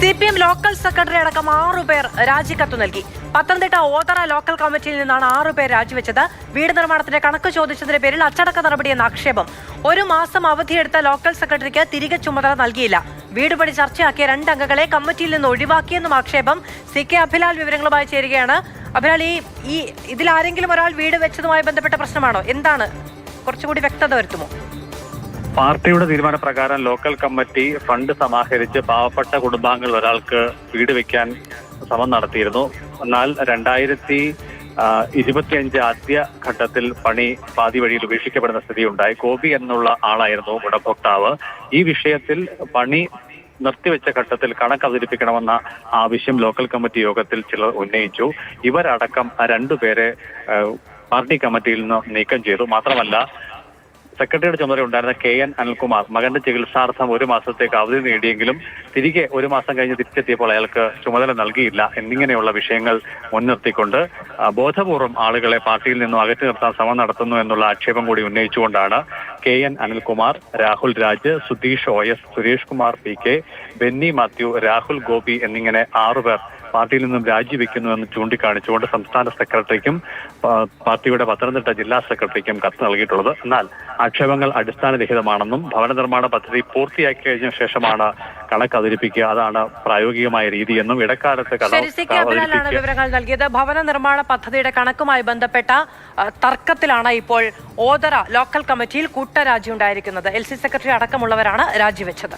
CPM local secretary അടക്കം 6 പേർ രാജിക്കത്ത് നൽകി. പത്തനംതിട്ട ഓതറ ലോക്കൽ കമ്മിറ്റിയിൽ നിന്നാണ് 6 പേർ രാജിവെച്ചത്. വീട് നിർമ്മാണത്തിന്റെ കണക്ക് ചോദിച്ചതിന്റെ പേരിൽ അച്ചടക്ക നടപടിയെന്ന ആക്ഷേപം. 1 മാസം അവധിയെടുത്ത ലോക്കൽ സെക്രട്ടറിക്ക് തിരികെ ചുമതല നൽകിയില്ല. വീട് പണി ചർച്ചയാക്കിയ 2 അംഗങ്ങളെ കമ്മിറ്റിയിൽ നിന്ന് ഒഴിവാക്കിയെന്നും ആക്ഷേപം. CK അഭിലാൽ വിവരങ്ങളുമായി ചേരുകയാണ്. അഭിലാൽ, ഇതിൽ ആരെങ്കിലും ഒരാൾ വീട് വെച്ചതുമായി ബന്ധപ്പെട്ട പ്രശ്നമാണോ? എന്താണ്, കുറച്ചുകൂടി വ്യക്തത വരുത്തുമോ? പാർട്ടിയുടെ തീരുമാനപ്രകാരം ലോക്കൽ കമ്മിറ്റി ഫണ്ട് സമാഹരിച്ച് പാവപ്പെട്ട കുടുംബാംഗങ്ങൾ ഒരാൾക്ക് വീട് വെക്കാൻ ശ്രമം നടത്തിയിരുന്നു. എന്നാൽ 2025 ആദ്യ ഘട്ടത്തിൽ പണി പാതി വഴിയിൽ ഉപേക്ഷിക്കപ്പെടുന്ന സ്ഥിതിയുണ്ടായി. ഗോപി എന്നുള്ള ആളായിരുന്നു ഗുണഭോക്താവ്. ഈ വിഷയത്തിൽ പണി നിർത്തിവെച്ച ഘട്ടത്തിൽ കണക്ക് അവതരിപ്പിക്കണമെന്ന ആവശ്യം ലോക്കൽ കമ്മിറ്റി യോഗത്തിൽ ചിലർ ഉന്നയിച്ചു. ഇവരടക്കം 2 പേരെ പാർട്ടി കമ്മിറ്റിയിൽ നിന്ന് നീക്കം ചെയ്തു. മാത്രമല്ല, സെക്രട്ടറിയുടെ ചുമതല ഉണ്ടായിരുന്ന KN അനിൽകുമാർ മകന്റെ ചികിത്സാർത്ഥം 1 മാസത്തേക്ക് അവധി നേടിയെങ്കിലും തിരികെ 1 മാസം കഴിഞ്ഞ് തിരിച്ചെത്തിയപ്പോൾ അയാൾക്ക് ചുമതല നൽകിയില്ല എന്നിങ്ങനെയുള്ള വിഷയങ്ങൾ മുൻനിർത്തിക്കൊണ്ട് ബോധപൂർവം ആളുകളെ പാർട്ടിയിൽ നിന്നും അകറ്റി നിർത്താൻ ശ്രമം നടത്തുന്നു എന്നുള്ള ആക്ഷേപം കൂടി ഉന്നയിച്ചുകൊണ്ടാണ് KN Anilkumar, Rahul Raj, Sudheesh OS, Suresh Kumar PK, Benny Mathew, Rahul Gopi എന്നിങ്ങനെ 6 പേർ പാർട്ടിയിൽ നിന്നും രാജിവെക്കുന്നുവെന്ന് ചൂണ്ടിക്കാണിച്ചുകൊണ്ട് സംസ്ഥാന സെക്രട്ടറിക്കും പാർട്ടിയുടെ പത്തനംതിട്ട ജില്ലാ സെക്രട്ടറിക്കും കത്ത് നൽകിയിട്ടുള്ളത്. എന്നാൽ ആക്ഷേപങ്ങൾ അടിസ്ഥാനരഹിതമാണെന്നും ഭവന നിർമ്മാണ പദ്ധതി പൂർത്തിയാക്കി കഴിഞ്ഞ ശേഷമാണ് കണക്ക് അവതരിപ്പിക്കുക, അതാണ് പ്രായോഗികമായ രീതിയെന്നും ഇടക്കാലത്ത് വിവരങ്ങൾ നൽകിയത്. ഭവന നിർമ്മാണ പദ്ധതിയുടെ കണക്കുമായി ബന്ധപ്പെട്ട തർക്കത്തിലാണ് ഇപ്പോൾ ഓതറ ലോക്കൽ കമ്മിറ്റിയിൽ കൂട്ടരാജി ഉണ്ടായിരിക്കുന്നത്. LC സെക്രട്ടറി അടക്കമുള്ളവരാണ് രാജിവെച്ചത്.